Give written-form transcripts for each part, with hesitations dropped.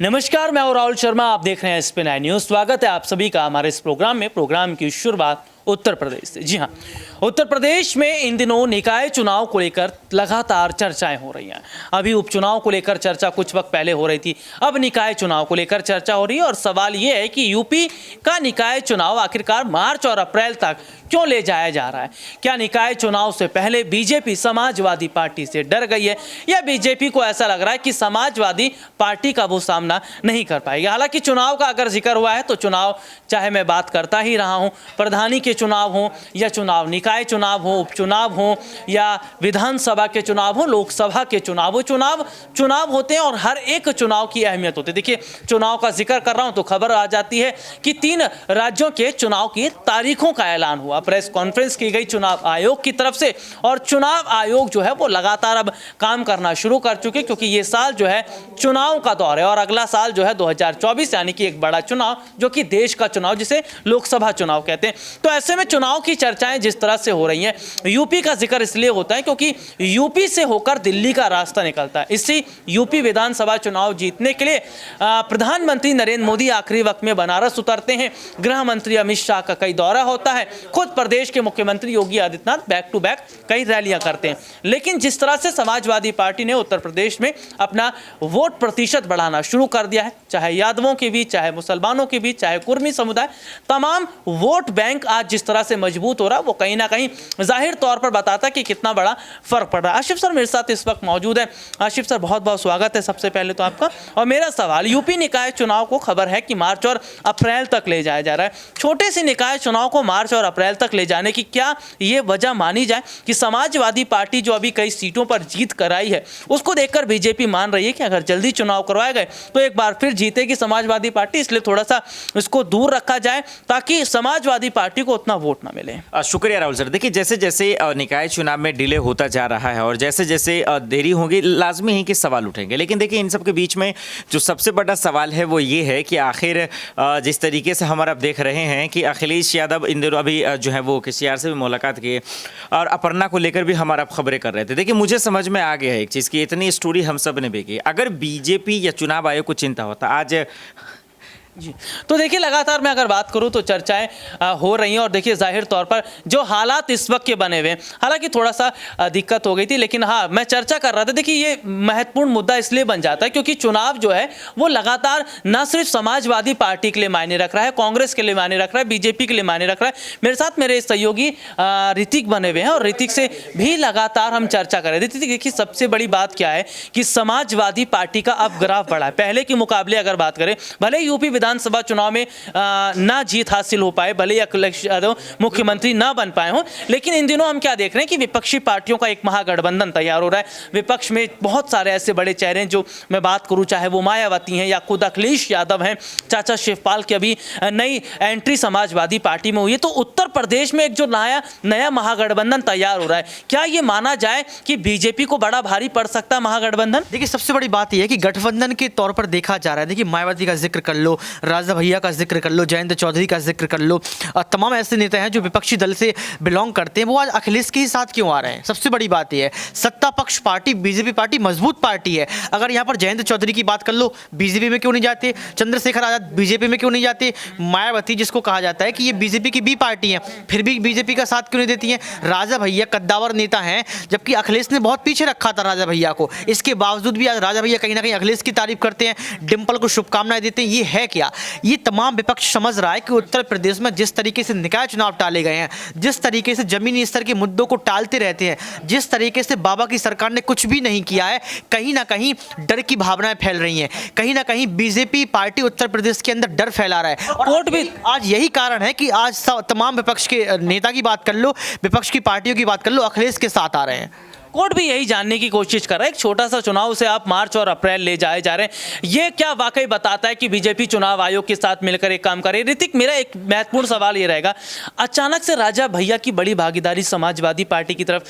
नमस्कार, मैं हूं राहुल शर्मा। आप देख रहे हैं स्पिन आई न्यूज़। स्वागत है आप सभी का हमारे इस प्रोग्राम में। प्रोग्राम की शुरुआत उत्तर प्रदेश से। जी हां, उत्तर प्रदेश में इन दिनों निकाय चुनाव को लेकर लगातार चर्चाएं हो रही हैं। अभी उपचुनाव को लेकर चर्चा कुछ वक्त पहले हो रही थी, अब निकाय चुनाव को लेकर चर्चा हो रही है। और सवाल ये है कि यूपी का निकाय चुनाव आखिरकार मार्च और अप्रैल तक क्यों ले जाया जा रहा है? क्या निकाय चुनाव से पहले बीजेपी समाजवादी पार्टी से डर गई है, या बीजेपी को ऐसा लग रहा है कि समाजवादी पार्टी का वो सामना नहीं कर पाएगी? हालांकि चुनाव का अगर जिक्र हुआ है तो चुनाव, चाहे मैं बात करता ही रहा हूं, प्रधानी के चुनाव हो या चुनाव निकाय चुनाव हो, उपचुनाव हो या विधानसभा के चुनाव हो, लोकसभा के चुनाव हो, चुनाव होते हैं और हर एक चुनाव की अहमियत होती है। देखिए, चुनाव का जिक्र कर रहा हूं तो खबर आ जाती है कि 3 राज्यों के चुनाव की तारीखों का ऐलान हुआ, प्रेस कॉन्फ्रेंस की गई चुनाव आयोग की तरफ से। और चुनाव आयोग जो है वो लगातार अब काम करना शुरू कर चुके, क्योंकि ये साल जो है चुनाव का दौर है और अगला साल जो है 2024, यानी कि एक बड़ा चुनाव, जो कि देश का चुनाव, जिसे लोकसभा चुनाव कहते हैं। तो ऐसे में चुनाव की चर्चाएं जिस तरह से हो रही हैं, यूपी का जिक्र इसलिए होता है क्योंकि यूपी से होकर दिल्ली का रास्ता निकलता है। इसी यूपी विधानसभा चुनाव जीतने के लिए प्रधानमंत्री नरेंद्र मोदी आखिरी वक्त में बनारस उतरते हैं। गृह मंत्री अमित शाह का कई दौरा होता है। खुद प्रदेश के मुख्यमंत्री Yogi Adityanath back to back कई रैलियां करते हैं। लेकिन जिस तरह से समाजवादी पार्टी ने उत्तर प्रदेश में अपना वोट प्रतिशत बढ़ाना शुरू कर दिया है, चाहे यादवों के बीच, चाहे मुसलमानों के बीच, चाहे कुर्मी समुदाय, तमाम वोट बैंक आज जिस तरह से मजबूत हो रहा है, वो कहीं ना कहीं जाहिर तौर पर बताता है कि कितना बड़ा फर्क पड़ रहा है। आशिफ सर मेरे साथ इस वक्त मौजूद है। आशिफ सर, बहुत बहुत स्वागत है सबसे पहले तो आपका। और मेरा सवाल, यूपी निकाय चुनाव को खबर है कि मार्च और अप्रैल तक ले जाया जा रहा है। छोटे से निकाय चुनाव को मार्च और अप्रैल तक ले जाने की क्या ये वजह मानी जाए कि समाजवादी पार्टी जो अभी कई सीटों पर जीत कर आई है, उसको देखकर बीजेपी मान रही है कि अगर जल्दी चुनाव करवाए गए तो एक बार फिर जीतेगी समाजवादी पार्टी, इसलिए थोड़ा सा इसको दूर रखा जाए ताकि समाजवादी पार्टी को उतना वोट ना मिले? शुक्रिया राहुल सर। देखिए, जैसे जैसे निकाय चुनाव में डिले होता जा रहा है और जैसे जैसे देरी होगी, लाजमी है कि सवाल उठेंगे। लेकिन देखिए, इन सब के बीच में जो सबसे बड़ा सवाल है वो ये है कि आखिर जिस तरीके से हमारा आप देख रहे हैं कि अखिलेश यादव इन दिनों अभी जो है वो केसीआर से भी मुलाकात किए और अपर्णा को लेकर भी हमारा खबरें कर रहे थे। देखिए, मुझे समझ में आ गया है एक चीज़ की, इतनी स्टोरी हम सब ने भी की। अगर बीजेपी या चुनाव आयोग को चिंता होता आज जी, तो देखिए, लगातार मैं अगर बात करूं तो चर्चाएं हो रही हैं। और देखिए, जाहिर तौर पर जो हालात इस वक्त के बने हुए हैं, हालांकि थोड़ा सा दिक्कत हो गई थी, लेकिन हाँ, मैं चर्चा कर रहा था। देखिए, ये महत्वपूर्ण मुद्दा इसलिए बन जाता है क्योंकि चुनाव जो है वो लगातार न सिर्फ समाजवादी पार्टी के लिए मायने रख रहा है, कांग्रेस के लिए मायने रख रहा है, बीजेपी के लिए मायने रख रहा है। मेरे साथ मेरे सहयोगी ऋतिक बने हुए हैं और ऋतिक से भी लगातार हम चर्चा करें। ऋतिक, देखिए, सबसे बड़ी बात क्या है कि समाजवादी पार्टी का अब ग्राफ बढ़ा है पहले के मुकाबले। अगर बात करें, भले यूपी विधानसभा चुनाव में ना जीत हासिल हो पाए, भले अखिलेश यादव मुख्यमंत्री ना बन पाए हों, लेकिन इन दिनों हम क्या देख रहे हैं कि विपक्षी पार्टियों का एक महागठबंधन तैयार हो रहा है। विपक्ष में बहुत सारे ऐसे बड़े चेहरे हैं, जो मैं बात करूं, चाहे वो मायावती हैं या खुद अखिलेश यादव हैं, चाचा शिवपाल की अभी नई एंट्री समाजवादी पार्टी में हुई है। तो उत्तर प्रदेश में एक जो नया महागठबंधन तैयार हो रहा है, क्या ये माना जाए कि बीजेपी को बड़ा भारी पड़ सकता है महागठबंधन? देखिए, सबसे बड़ी बात यह है कि गठबंधन के तौर पर देखा जा रहा है। देखिए, मायावती का जिक्र कर लो, राजा भैया का जिक्र कर लो, जयंत चौधरी का जिक्र कर लो, तमाम ऐसे नेता हैं जो विपक्षी दल से बिलोंग करते हैं, वो आज अखिलेश के ही साथ क्यों आ रहे हैं? सबसे बड़ी बात यह है, सत्ता पक्ष पार्टी बीजेपी पार्टी मजबूत पार्टी है। अगर यहाँ पर जयंत चौधरी की बात कर लो, बीजेपी में क्यों नहीं जाते? चंद्रशेखर आजाद बीजेपी में क्यों नहीं जाते? मायावती, जिसको कहा जाता है कि ये बीजेपी की बी पार्टी है, फिर भी बीजेपी का साथ क्यों नहीं देती हैं? राजा भैया कद्दावर नेता हैं, जबकि अखिलेश ने बहुत पीछे रखा था राजा भैया को। इसके बावजूद भी आज राजा भैया कहीं ना कहीं अखिलेश की तारीफ करते हैं, डिंपल को शुभकामनाएं देते हैं। ये है क्या? ये तमाम विपक्ष समझ रहा है कि उत्तर प्रदेश में जिस तरीके से निकाय चुनाव टाले गए हैं, जिस तरीके से जमीनी स्तर के मुद्दों को टालते रहते हैं, जिस तरीके से बाबा की सरकार ने कुछ भी नहीं किया है, कहीं ना कहीं डर की भावनाएं फैल रही हैं। कहीं ना कहीं बीजेपी पार्टी उत्तर प्रदेश के अंदर डर फैला रहा है। और वोट भी आज यही कारण है कि आज तमाम विपक्ष के नेता की बात कर लो, विपक्ष की पार्टियों की बात कर लो, अखिलेश के साथ आ रहे हैं। कोर्ट भी यही जानने की कोशिश कर रहा है, एक छोटा सा चुनाव से आप मार्च और अप्रैल ले जाए जा रहे हैं, ये क्या वाकई बताता है कि बीजेपी चुनाव आयोग के साथ मिलकर एक काम करे? ऋतिक, मेरा एक महत्वपूर्ण सवाल ये रहेगा, अचानक से राजा भैया की बड़ी भागीदारी समाजवादी पार्टी की तरफ,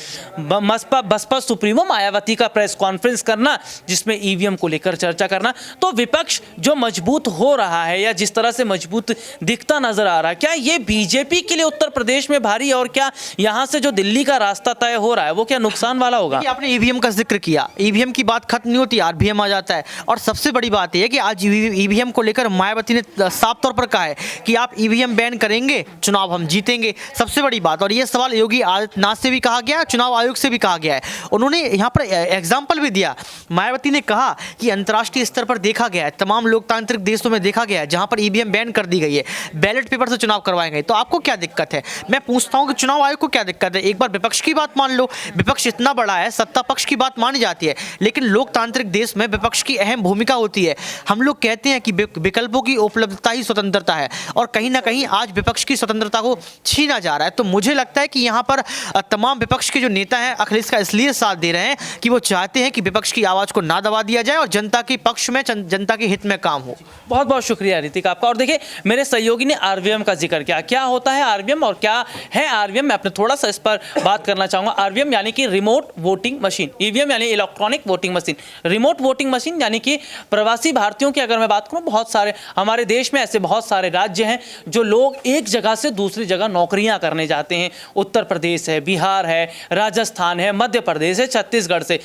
बसपा सुप्रीमो मायावती का प्रेस कॉन्फ्रेंस करना, जिसमें ईवीएम को लेकर चर्चा करना, तो विपक्ष जो मजबूत हो रहा है या जिस तरह से मजबूत दिखता नजर आ रहा है, क्या ये बीजेपी के लिए उत्तर प्रदेश में भारी, और क्या यहाँ से जो दिल्ली का रास्ता तय हो रहा है वो क्या नुकसान वाला होगा। कि आपने ईवीएम का जिक्र किया, ईवीएम की बात खत्म नहीं होती, आरबीएम आ जाता है। और सबसे बड़ी बात यह है कि आज ईवीएम को लेकर मायावती ने साफ तौर पर कहा है कि आप ईवीएम बैन करेंगे, चुनाव हम जीतेंगे। सबसे बड़ी बात, और ये सवाल योगी आदित्यनाथ से भी कहा गया, चुनाव आयोग से भी कहा गया है। उन्होंने यहाँ पर एग्जाम्पल भी दिया। मायावती ने कहा कि अंतर्राष्ट्रीय स्तर पर देखा गया है, तमाम लोकतांत्रिक देशों में देखा गया है जहाँ पर ईवीएम बैन कर दी गई है, बैलेट पेपर से चुनाव करवाए गए। तो आपको क्या दिक्कत है? मैं पूछता हूँ कि चुनाव आयोग को क्या दिक्कत है? एक बार विपक्ष की बात मान लो, विपक्ष इतना बड़ा है, सत्ता पक्ष की बात मानी जाती है, लेकिन लोकतांत्रिक देश में विपक्ष की अहम भूमिका होती है। हम लोग कहते हैं कि विकल्पों की उपलब्धता ही स्वतंत्रता है, और कहीं ना कहीं आज विपक्ष की स्वतंत्रता को छीना जा रहा है। तो मुझे लगता है कि यहाँ पर तमाम विपक्ष के जो नेता हैं अखिलेश का इसलिए साथ दे रहे हैं कि वो चाहते हैं कि विपक्ष की आवाज़ को ना दबा दिया जाए और जनता के पक्ष में, जनता के हित में काम हो। बहुत बहुत शुक्रिया ऋतिक आपका। और देखिए, मेरे सहयोगी ने आरवीएम का जिक्र किया। क्या होता है आरवीएम और क्या है आरवीएम, मैं अपने थोड़ा सा इस पर बात करना चाहूँगा। आरवीएम यानी कि रिमोट वोटिंग मशीन, ईवीएम यानी electronic voting machine, remote voting machine यानी कि प्रवासी भारतीयों की अगर मैं बात करूँ, बहुत सारे हमारे देश में ऐसे बहुत सारे राज्य हैं जो लोग एक जगह से दूसरी जगह नौकरियां करने जाते हैं। उत्तर प्रदेश है, बिहार है, राजस्थान है, मध्य प्रदेश है, छत्तीसगढ़ से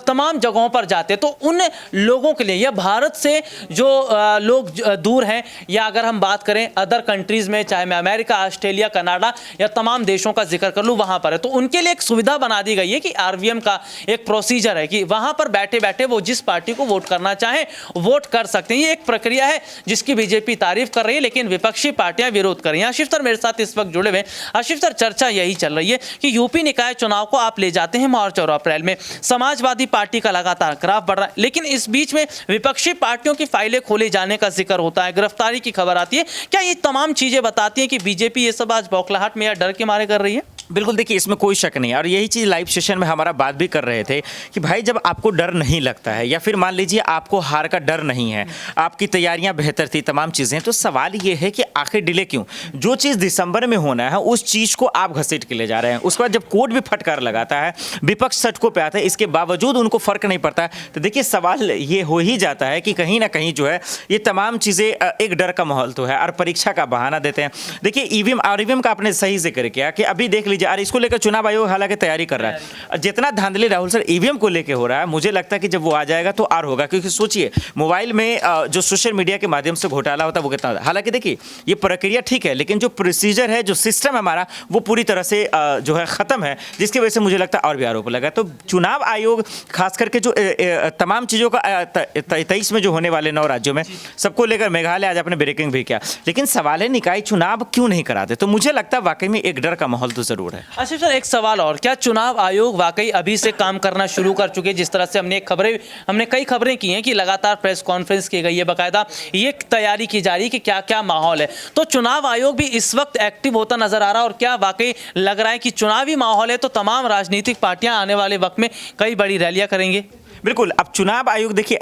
तमाम जगहों पर जाते हैं। तो उन लोगों के लिए, या भारत से जो लोग दूर हैं, या अगर हम बात करें अदर कंट्रीज में, चाहे मैं अमेरिका, ऑस्ट्रेलिया, कनाडा या तमाम देशों का जिक्र कर लूँ, वहां पर है, तो उनके लिए एक सुविधा बना दी गई है कि आरवीएम का एक प्रोसीजर है कि वहां पर बैठे बैठे वो जिस पार्टी को वोट करना चाहें वोट कर सकते हैं। ये एक प्रक्रिया है जिसकी बीजेपी तारीफ कर रही है, लेकिन विपक्षी पार्टियां विरोध कर रही हैं। आशिफ सर मेरे साथ इस वक्त जुड़े हुए। आशिफ सर, चर्चा यही चल रही है कि यूपी निकाय चुनाव को आप ले जाते हैं मार्च और अप्रैल में, समाजवादी पार्टी का लगातार ग्राफ बढ़ रहा है, लेकिन इस बीच में विपक्षी पार्टियों की फाइलें खोले जाने का जिक्र होता है, गिरफ्तारी की खबर आती है। क्या ये तमाम चीजें बताती हैं कि बीजेपी ये सब आज बौखलाहट में या डर के मारे कर रही है? बिल्कुल, देखिए इसमें कोई शक नहीं है। और यही चीज़ लाइव सेशन में हमारा बात भी कर रहे थे कि भाई जब आपको डर नहीं लगता है, या फिर मान लीजिए आपको हार का डर नहीं है, आपकी तैयारियां बेहतर थी, तमाम चीज़ें, तो सवाल ये है कि आखिर डिले क्यों? जो चीज़ दिसंबर में होना है उस चीज़ को आप घसीट के ले जा रहे हैं। उसके बाद जब कोर्ट भी फटकार लगाता है, विपक्ष सटकों पे आता है, इसके बावजूद उनको फर्क नहीं पड़ता है। तो देखिए सवाल ये हो ही जाता है कि कहीं ना कहीं जो है ये तमाम चीज़ें एक डर का माहौल तो है, और परीक्षा का बहाना देते हैं। देखिए ईवीएम आरवीएम का आपने सही जिक्र किया कि अभी देख लीजिए, और इसको लेकर चुनाव आयोग हालांकि तैयारी कर रहा है। जितना धांधली राहुल सर ईवीएम को लेके हो रहा है, मुझे लगता है कि जब वो आ जाएगा तो और होगा। क्योंकि सोचिए मोबाइल में जो सोशल मीडिया के माध्यम से घोटाला होता है वो कितना, हालांकि देखिए ये प्रक्रिया ठीक है, लेकिन जो प्रोसीजर है, जो सिस्टम है हमारा, वो पूरी तरह से जो है खत्म है, जिसकी वजह से मुझे लगता है और भी आरोप लगा। तो चुनाव आयोग खास करके जो तमाम चीज़ों का 23 में जो होने वाले 9 राज्यों में सबको लेकर, मेघालय आज आपने ब्रेकिंग भी किया, लेकिन सवाल है निकाय चुनाव क्यों नहीं कराते? तो मुझे लगता है वाकई में एक डर का माहौल तो जरूर है। अच्छा सर, एक सवाल और, क्या चुनाव आयोग वाकई अभी से काम करना शुरू कर चुके? जिस तरह से हमने कई खबरें की हैं कि लगातार प्रेस कॉन्फ्रेंस की गई है, बाकायदा ये तैयारी की जा रही है कि क्या क्या माहौल है, तो चुनाव आयोग भी इस वक्त एक्टिव होता नजर आ रहा है? और क्या वाकई लग रहा है कि चुनावी माहौल है तो तमाम राजनीतिक पार्टियां आने वाले वक्त में कई बड़ी रैलियां करेंगे? बिल्कुल, अब चुनाव आयोग देखिए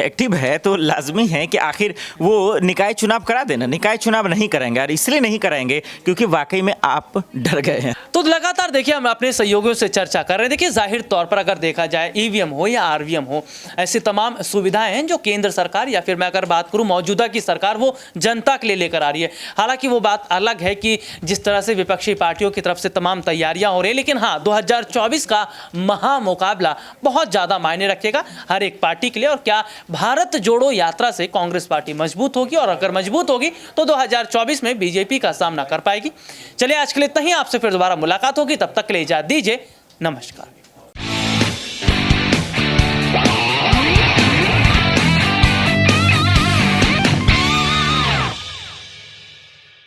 एक्टिव है तो लाजमी है कि आखिर वो निकाय चुनाव करा देना। निकाय चुनाव नहीं कराएंगे, और इसलिए नहीं कराएंगे क्योंकि वाकई में आप डर गए हैं। तो लगातार देखिए हम अपने सहयोगियों से चर्चा कर रहे हैं। देखिए जाहिर तौर पर अगर देखा जाए ईवीएम हो या आरवीएम हो, ऐसी तमाम सुविधाएं हैं जो केंद्र सरकार, या फिर मैं अगर बात करूं मौजूदा की सरकार, वो जनता के लिए लेकर आ रही है। हालांकि वो बात अलग है कि जिस तरह से विपक्षी पार्टियों की तरफ से तमाम तैयारियां हो रही है, लेकिन हाँ 2024 का महामुकाबला बहुत ज़्यादा मायने रखेगा हर एक पार्टी के लिए। और क्या भारत जोड़ो यात्रा से कांग्रेस पार्टी मजबूत होगी, और अगर मजबूत होगी तो 2024 में बीजेपी का सामना कर पाएगी। चलिए आज के लिए इतना ही, आपसे फिर दोबारा मुलाकात होगी, तब तक के लिए इजाजत दीजिए, नमस्कार।